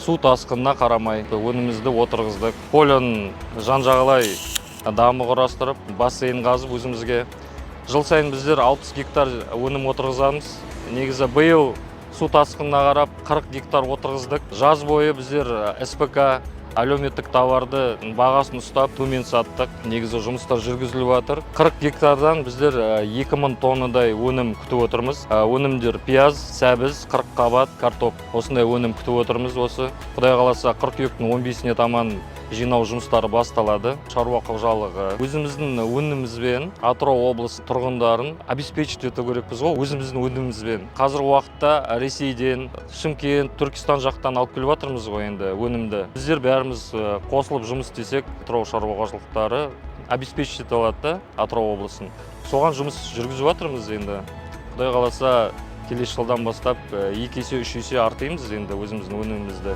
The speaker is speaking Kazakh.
су тасқынына қарамай өнімізді отырғыздық. Полын жан-жағалай дамы құрастырып, бассейн қазып өзімізге. Жыл сайын біздер 60 гектар өнім отырғызамыз. Негізі биыл су тасқынына қарап 40 гектар отырғыздық. Жаз бойы біздер СПК әлеуметтік тауарды бағасын ұстап төмен саттық. Негізі жұмыстар жүргізіліп жатыр. 40 гектардан біздер 2000 тоннадай өнім күтіп отырмыз. Өнімдер пияз, сәбіз, 40 қабат, картоп. Осындай өнім күтіп отырмыз осы. Құдай қаласа қыркүйектің 15-іне таман жинау жұмыстары басталады. Шаруа қожалығы өзіміздің өнімімізбен Атырау облысы тұрғындарын обеспечить ету керекпіз ғой, өзіміздің өнімімізбен. Қазіргі уақытта Ресейден, Шымкент, Түркістан жақтан алып келіп жатырмыз ғой енді өнімді. Біздер бәріміз қосылып жұмыс істесек, Атырау шаруа қожалықтары обеспечить ете алады Атырау облысын. Соған жұмыс жүргізіп жатырмыз енді. Құдай қаласа келесі жылдан бастап 2 есе, 3 есе артаймыз енді өзіміздің өнімімізді.